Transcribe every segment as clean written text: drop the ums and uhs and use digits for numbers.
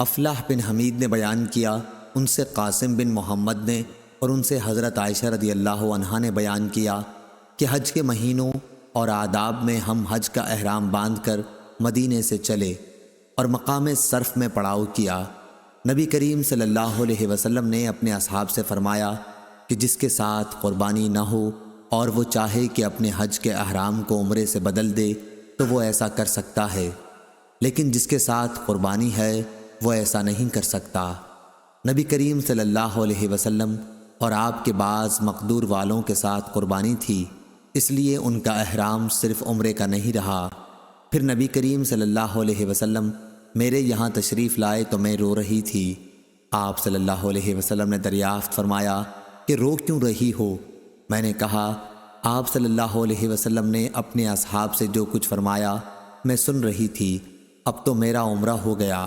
افلاح بن حمید نے بیان کیا، ان سے قاسم بن محمد نے اور ان سے حضرت عائشہ رضی اللہ عنہا نے بیان کیا کہ حج کے مہینوں اور آداب میں ہم حج کا احرام باندھ کر مدینے سے چلے اور مقام صرف میں پڑاؤ کیا۔ نبی کریم صلی اللہ علیہ وسلم نے اپنے اصحاب سے فرمایا کہ جس کے ساتھ قربانی نہ ہو اور وہ چاہے کہ اپنے حج کے احرام کو عمرے سے بدل دے تو وہ ایسا کر سکتا ہے، لیکن جس کے ساتھ قربانی ہے وہ ایسا نہیں کر سکتا۔ نبی کریم صلی اللہ علیہ وسلم اور آپ کے بعض مقدور والوں کے ساتھ قربانی تھی، اس لیے ان کا احرام صرف عمرے کا نہیں رہا۔ پھر نبی کریم صلی اللہ علیہ وسلم میرے یہاں تشریف لائے تو میں رو رہی تھی۔ آپ صلی اللہ علیہ وسلم نے دریافت فرمایا کہ رو کیوں رہی ہو؟ میں نے کہا، آپ صلی اللہ علیہ وسلم نے اپنے اصحاب سے جو کچھ فرمایا میں سن رہی تھی، اب تو میرا عمرہ ہو گیا۔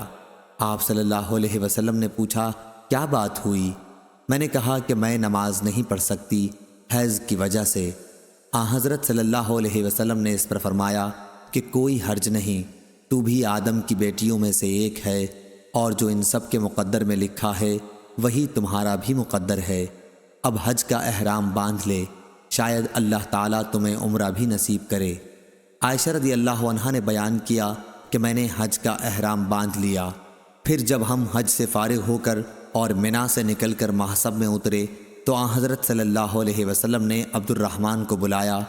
آپ صلی اللہ علیہ وسلم نے پوچھا، کیا بات ہوئی؟ میں نے کہا کہ میں نماز نہیں پڑھ سکتی حیض کی وجہ سے۔ حضرت صلی اللہ علیہ وسلم نے اس پر فرمایا کہ کوئی حرج نہیں، تو بھی آدم کی بیٹیوں میں سے ایک ہے، اور جو ان سب کے مقدر میں لکھا ہے وہی تمہارا بھی مقدر ہے۔ اب حج کا احرام باندھ لے، شاید اللہ تعالیٰ تمہیں عمرہ بھی نصیب کرے۔ عائشہ رضی اللہ عنہا نے بیان کیا کہ میں نے حج کا احرام باندھ لیا، پھر جب ہم حج سے فارغ ہو کر اور منا سے نکل کر محصب میں اترے تو حضرت صلی اللہ علیہ وسلم نے عبد الرحمن کو بلایا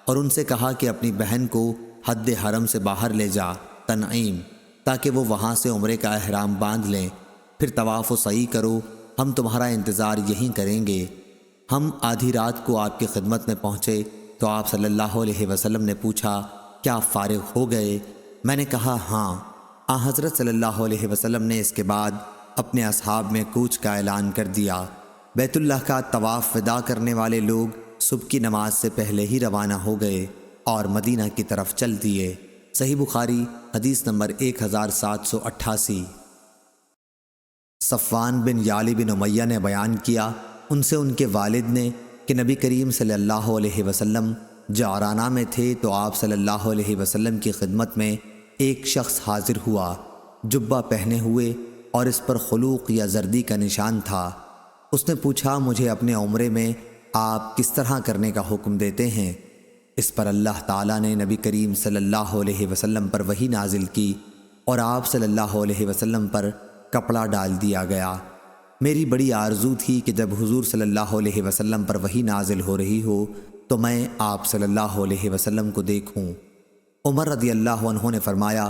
اور ان سے کہا کہ اپنی بہن کو حد حرم سے باہر لے جا، تنعیم، تاکہ وہ وہاں سے عمرے کا احرام باندھ لیں، پھر طواف و سعی کرو، ہم تمہارا انتظار یہیں کریں گے۔ ہم آدھی رات کو آپ کی خدمت میں پہنچے تو آپ صلی اللہ علیہ وسلم نے پوچھا، کیا فارغ ہو گئے؟ میں نے کہا ہاں۔ حضرت صلی اللہ علیہ وسلم نے اس کے بعد اپنے اصحاب میں کوچ کا اعلان کر دیا۔ بیت اللہ کا طواف ودا کرنے والے لوگ صبح کی نماز سے پہلے ہی روانہ ہو گئے اور مدینہ کی طرف چل دیے۔ صحیح بخاری حدیث نمبر 1788۔ صفوان بن یعلی بن امیہ نے بیان کیا، ان سے ان کے والد نے کہ نبی کریم صلی اللہ علیہ وسلم جعرانہ میں تھے تو آپ صلی اللہ علیہ وسلم کی خدمت میں ایک شخص حاضر ہوا، جبہ پہنے ہوئے اور اس پر خلوق یا زردی کا نشان تھا۔ اس نے پوچھا، مجھے اپنے عمرے میں آپ کس طرح کرنے کا حکم دیتے ہیں؟ اس پر اللہ تعالیٰ نے نبی کریم صلی اللہ علیہ وسلم پر وحی نازل کی اور آپ صلی اللہ علیہ وسلم پر کپڑا ڈال دیا گیا۔ میری بڑی آرزو تھی کہ جب حضور صلی اللہ علیہ وسلم پر وحی نازل ہو رہی ہو تو میں آپ صلی اللہ علیہ وسلم کو دیکھوں۔ عمر رضی اللہ عنہ نے فرمایا،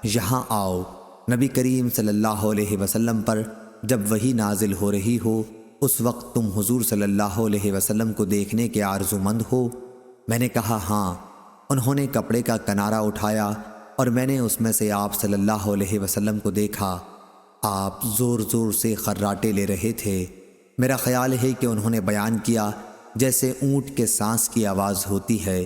یہاں آؤ، نبی کریم صلی اللہ علیہ وسلم پر جب وحی نازل ہو رہی ہو اس وقت تم حضور صلی اللہ علیہ وسلم کو دیکھنے کے آرزو مند ہو؟ میں نے کہا ہاں۔ انہوں نے کپڑے کا کنارہ اٹھایا اور میں نے اس میں سے آپ صلی اللہ علیہ وسلم کو دیکھا۔ آپ زور زور سے خراٹے لے رہے تھے۔ میرا خیال ہے کہ انہوں نے بیان کیا جیسے اونٹ کے سانس کی آواز ہوتی ہے۔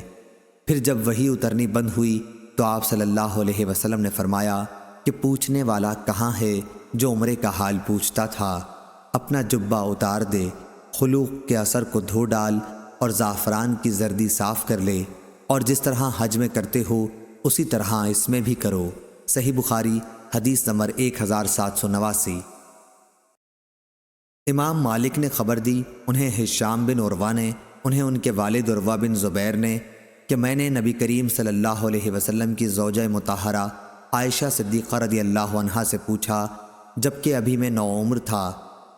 پھر جب وحی اترنی بند ہوئی تو آپ صلی اللہ علیہ وسلم نے فرمایا کہ پوچھنے والا کہاں ہے جو عمرے کا حال پوچھتا تھا؟ اپنا جبہ اتار دے، خلوق کے اثر کو دھو ڈال اور زعفران کی زردی صاف کر لے، اور جس طرح حج میں کرتے ہو اسی طرح اس میں بھی کرو۔ صحیح بخاری حدیث نمبر 1789۔ امام مالک نے خبر دی، انہیں ہشام بن عروہ نے، انہیں ان کے والد عروہ بن زبیر نے، کہ میں نے نبی کریم صلی اللہ علیہ وسلم کی زوجہ مطہرہ عائشہ صدیقہ رضی اللہ عنہا سے پوچھا، جبکہ ابھی میں نوعمر تھا،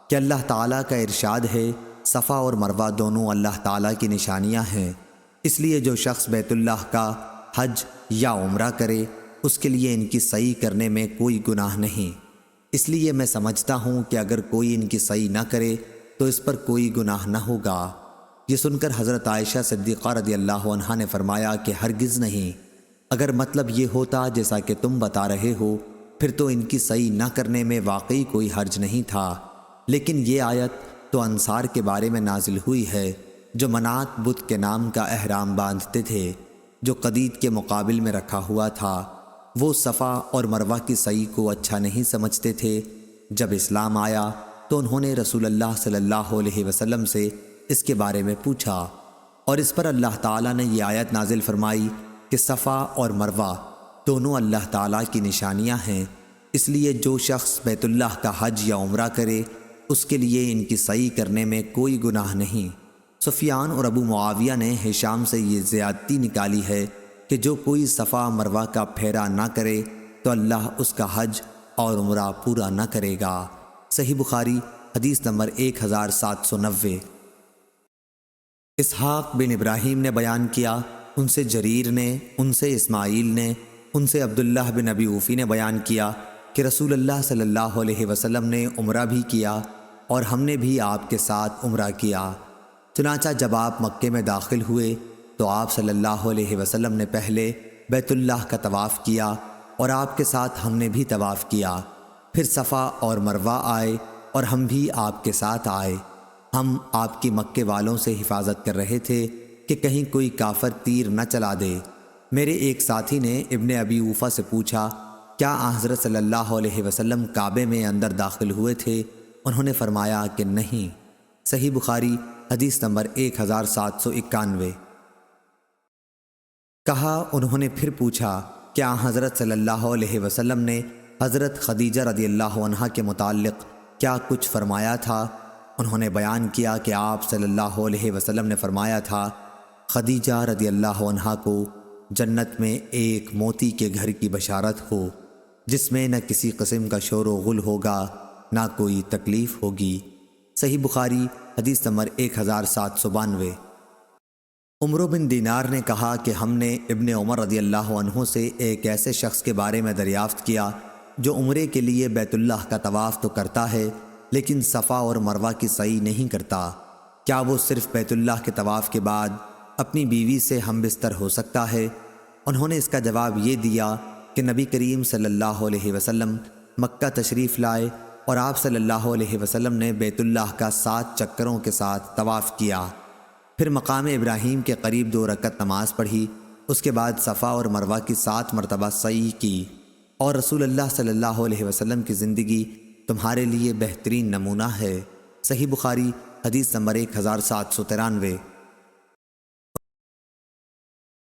کہ اللہ تعالیٰ کا ارشاد ہے صفا اور مروہ دونوں اللہ تعالیٰ کی نشانیاں ہیں، اس لیے جو شخص بیت اللہ کا حج یا عمرہ کرے اس کے لیے ان کی سعی کرنے میں کوئی گناہ نہیں، اس لیے میں سمجھتا ہوں کہ اگر کوئی ان کی سعی نہ کرے تو اس پر کوئی گناہ نہ ہوگا۔ یہ سن کر حضرت عائشہ صدیقہ رضی اللہ عنہا نے فرمایا کہ ہرگز نہیں، اگر مطلب یہ ہوتا جیسا کہ تم بتا رہے ہو پھر تو ان کی سعی نہ کرنے میں واقعی کوئی حرج نہیں تھا، لیکن یہ آیت تو انصار کے بارے میں نازل ہوئی ہے جو منات بت کے نام کا احرام باندھتے تھے جو قدید کے مقابل میں رکھا ہوا تھا۔ وہ صفا اور مروہ کی سعی کو اچھا نہیں سمجھتے تھے۔ جب اسلام آیا تو انہوں نے رسول اللہ صلی اللہ علیہ وسلم سے اس کے بارے میں پوچھا، اور اس پر اللہ تعالیٰ نے یہ آیت نازل فرمائی کہ صفا اور مروہ دونوں اللہ تعالیٰ کی نشانیاں ہیں، اس لیے جو شخص بیت اللہ کا حج یا عمرہ کرے اس کے لیے ان کی سعی کرنے میں کوئی گناہ نہیں۔ سفیان اور ابو معاویہ نے ہشام سے یہ زیادتی نکالی ہے کہ جو کوئی صفا مروہ کا پھیرا نہ کرے تو اللہ اس کا حج اور عمرہ پورا نہ کرے گا۔ صحیح بخاری حدیث نمبر 1790۔ اسحاق بن ابراہیم نے بیان کیا، ان سے جریر نے، ان سے اسماعیل نے، ان سے عبداللہ بن ابی اوفی نے بیان کیا کہ رسول اللہ صلی اللہ علیہ وسلم نے عمرہ بھی کیا اور ہم نے بھی آپ کے ساتھ عمرہ کیا۔ چنانچہ جب آپ مکے میں داخل ہوئے تو آپ صلی اللہ علیہ وسلم نے پہلے بیت اللہ کا طواف کیا اور آپ کے ساتھ ہم نے بھی طواف کیا، پھر صفا اور مروہ آئے اور ہم بھی آپ کے ساتھ آئے۔ ہم آپ کی مکے والوں سے حفاظت کر رہے تھے کہ کہیں کوئی کافر تیر نہ چلا دے۔ میرے ایک ساتھی نے ابن ابی اوفا سے پوچھا، کیا حضرت صلی اللہ علیہ وسلم کعبے میں اندر داخل ہوئے تھے؟ انہوں نے فرمایا کہ نہیں۔ صحیح بخاری حدیث نمبر 1791۔ کہا، انہوں نے پھر پوچھا، کیا حضرت صلی اللہ علیہ وسلم نے حضرت خدیجہ رضی اللہ عنہا کے متعلق کیا کچھ فرمایا تھا؟ انہوں نے بیان کیا کہ آپ صلی اللہ علیہ وسلم نے فرمایا تھا، خدیجہ رضی اللہ عنہا کو جنت میں ایک موتی کے گھر کی بشارت ہو، جس میں نہ کسی قسم کا شور و غل ہوگا نہ کوئی تکلیف ہوگی۔ صحیح بخاری حدیث نمبر 1792۔ عمرو بن دینار نے کہا کہ ہم نے ابن عمر رضی اللہ عنہ سے ایک ایسے شخص کے بارے میں دریافت کیا جو عمرے کے لیے بیت اللہ کا طواف تو کرتا ہے لیکن صفا اور مروہ کی سعی نہیں کرتا، کیا وہ صرف بیت اللہ کے طواف کے بعد اپنی بیوی سے ہم بستر ہو سکتا ہے؟ انہوں نے اس کا جواب یہ دیا کہ نبی کریم صلی اللہ علیہ وسلم مکہ تشریف لائے اور آپ صلی اللہ علیہ وسلم نے بیت اللہ کا 7 چکروں کے ساتھ طواف کیا، پھر مقام ابراہیم کے قریب 2 رکعت نماز پڑھی، اس کے بعد صفا اور مروہ کی 7 مرتبہ سعی کی، اور رسول اللہ صلی اللہ علیہ وسلم کی زندگی تمہارے لیے بہترین نمونہ ہے۔ صحیح بخاری حدیث نمبر 1793۔